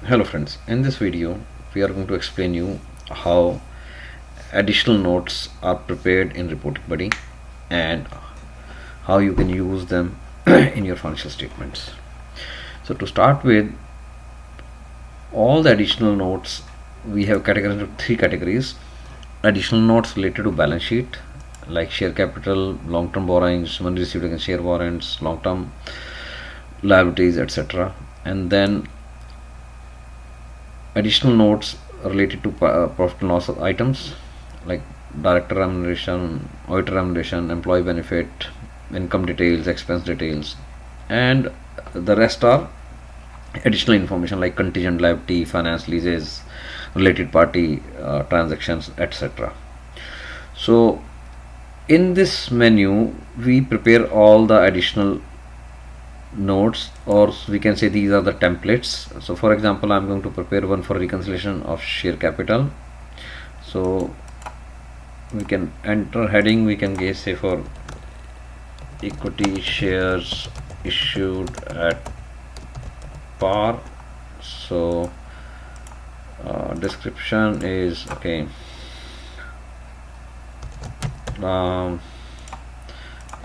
Hello friends, in this video we are going to explain you how additional notes are prepared in reporting buddy and how you can use them in your financial statements. So to start with, all the additional notes we have categorized into three categories. Additional notes related to balance sheet like share capital, long-term borrowings, money received against share warrants, long-term liabilities, etc. And then additional notes related to profit and loss items like director remuneration, auditor remuneration, employee benefit, income details, expense details, and the rest are additional information like contingent liability, finance leases, related party transactions, etc. So in this menu we prepare all the additional notes, or we can say these are the templates. So for example, I'm going to prepare one for reconciliation of share capital. So we can enter heading, we can say for equity shares issued at par. So description is okay,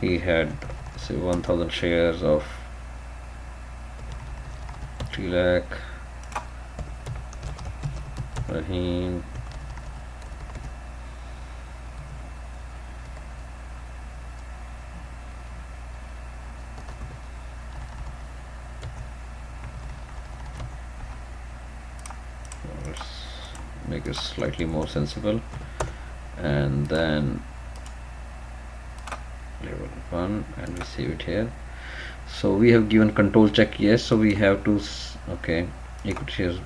he had say 1000 shares of 3 lakh. Rahim let's make it slightly more sensible, and then level 1 and we save it here. So we have given control check yes, so we have to okay, equity shares.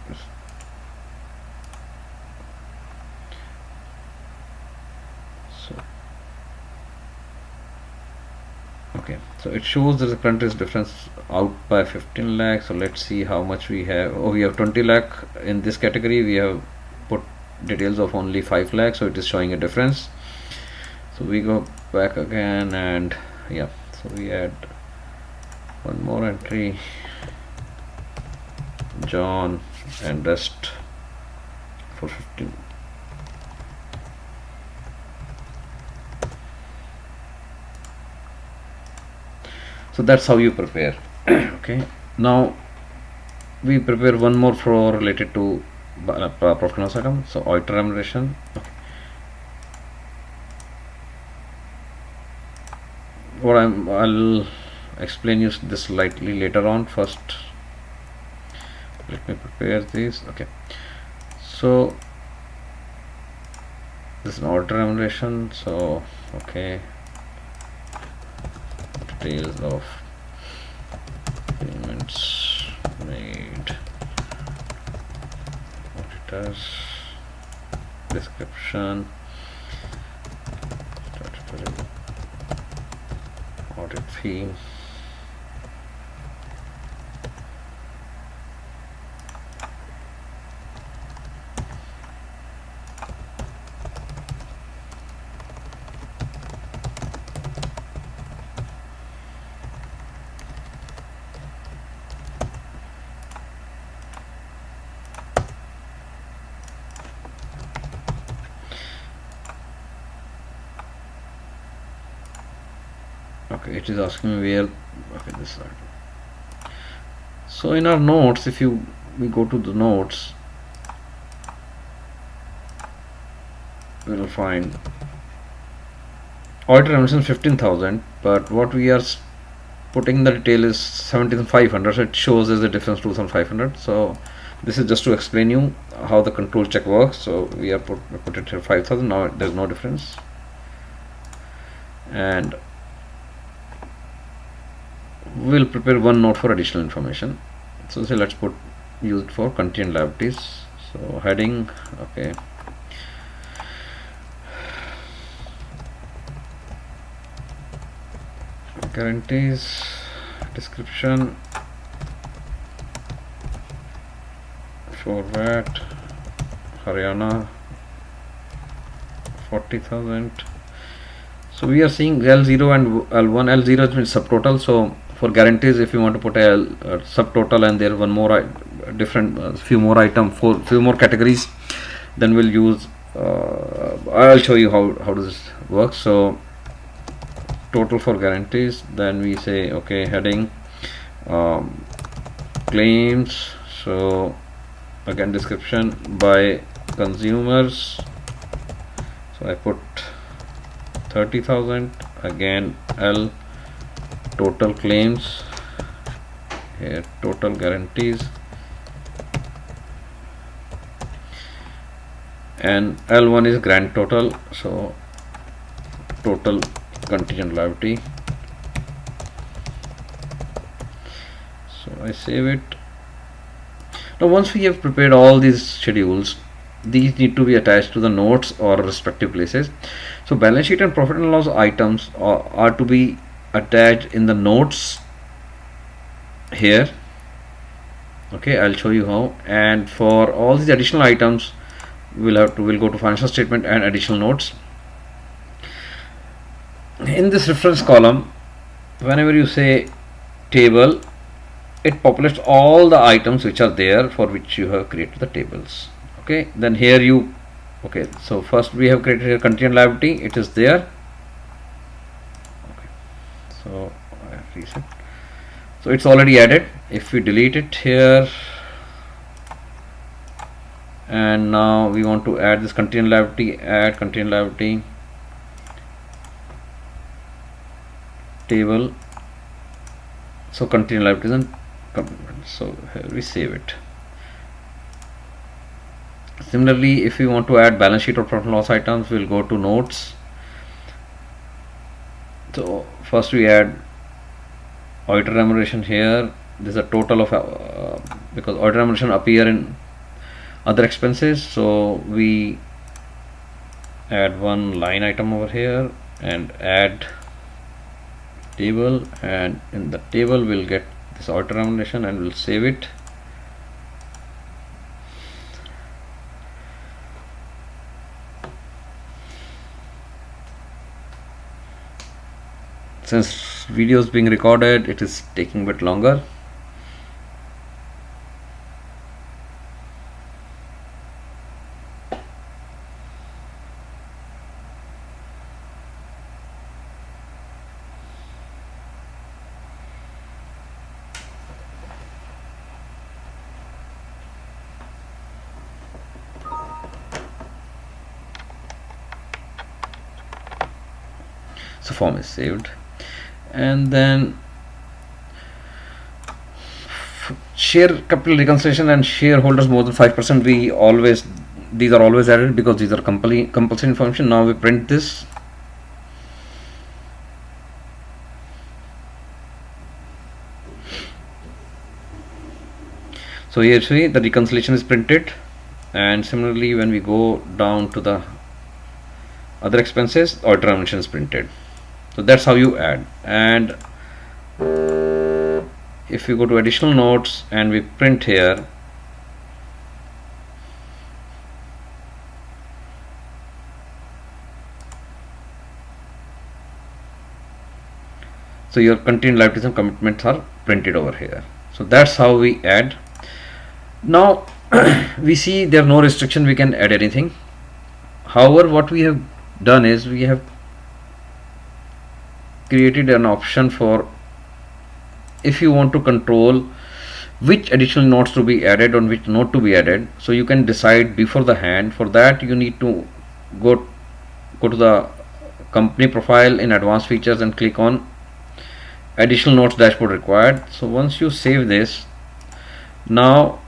So okay, so it shows that the current is difference out by 15 lakh. So let's see how much we have. Oh, we have 20 lakh in this category. We have put details of only 5 lakh, so it is showing a difference. So we go back again, and yeah, so we add one more entry, John, and rest for 15. So that's how you prepare. Okay, now we prepare one more for related to profit and loss account. So auditor remuneration. Okay. I'll explain you this slightly later on. First let me prepare this. Okay, so this is an auditor remuneration. So okay, details of payments made, auditors, description, audit fee, okay, it is asking me where. Okay, this side. So in our notes, if we go to the notes, we will find auditor remuneration 15,000, but what we are putting the detail is 17,500, so it shows as a difference 2,500. So this is just to explain you how the control check works. So we have put it here 5,000. Now there's no difference, and we'll prepare one note for additional information. So say let's put used for contingent liabilities. So heading, okay, guarantees, description for VAT Haryana 40,000. So we are seeing L0 and L1. L0 means subtotal. So for guarantees, if you want to put a subtotal and there one more different few more item for few more categories, then we'll use I'll show you how does this work. So total for guarantees, then we say okay, heading claims. So again, description by consumers, so I put 30,000. Again, L total claims, here total guarantees, and L1 is grand total, so total contingent liability. So I save it. Now once we have prepared all these schedules, these need to be attached to the notes or respective places. So balance sheet and profit and loss items are to be attached in the notes here. Okay, I'll show you how. And for all these additional items, we'll go to financial statement and additional notes. In this reference column, whenever you say table, it populates all the items which are there for which you have created the tables. Okay, then here you okay, so first we have created a contingent liability, it is there. Okay, so I reset, so it's already added. If we delete it here, and now we want to add this contingent liability, add contingent liability table, so contingent liabilities and complement, so here we save it. Similarly, if we want to add balance sheet or profit and loss items, we'll go to notes. So first we add auditor remuneration here. This is a total of because auditor remuneration appear in other expenses, so we add one line item over here and add table, and in the table we'll get this auditor remuneration and we'll save it. Since video is being recorded, it is taking a bit longer. So form is saved. And then share capital reconciliation and shareholders more than 5%, these are always added because these are compulsory information. Now we print this. So here see the reconciliation is printed, and similarly when we go down to the other expenses, auditor remuneration is printed. So that's how you add. And if we go to additional notes and we print here, so your contingent liabilities and commitments are printed over here. So that's how we add. Now we see there are no restriction, we can add anything. However, what we have done is we have created an option for if you want to control which additional notes to be added or which note to be added, so you can decide before the hand. For that you need to go to the company profile in advanced features and click on additional notes dashboard required. So once you save this, now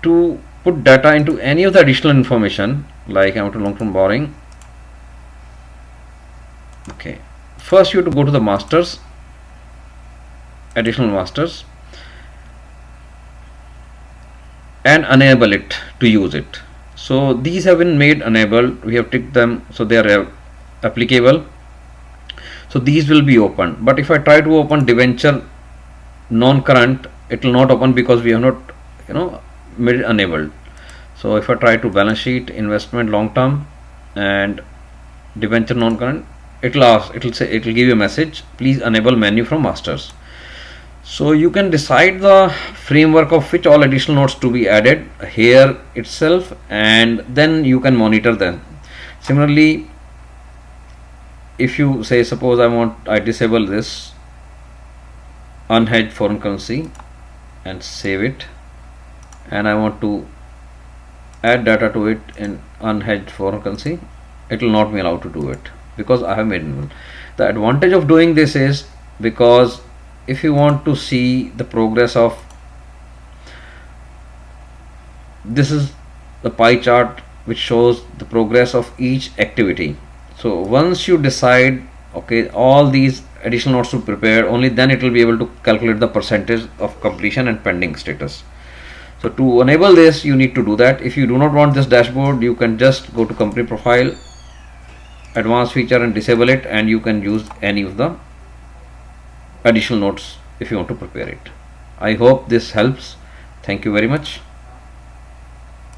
to put data into any of the additional information, like I want to long-term borrowing, okay, first you have to go to the masters, additional masters, and enable it to use it. So these have been made enabled, we have ticked them, so they are applicable, so these will be open. But if I try to open debenture non-current, it will not open because we have not made it enabled. So if I try to balance sheet, investment long-term, and debenture non-current, it will give you a message, please enable menu from masters. So you can decide the framework of which all additional nodes to be added here itself, and then you can monitor them. Similarly, if you say, suppose I disable this unhedged foreign currency and save it, and I want to add data to it in unhedged foreign currency, it will not be allowed to do it because I have made it. The advantage of doing this is, because if you want to see the progress of, this is the pie chart which shows the progress of each activity. So once you decide, okay, all these additional nodes to prepare, only then it will be able to calculate the percentage of completion and pending status. So to enable this, you need to do that. If you do not want this dashboard, you can just go to company profile, advanced feature, and disable it, and you can use any of the additional nodes if you want to prepare it. I hope this helps. Thank you very much.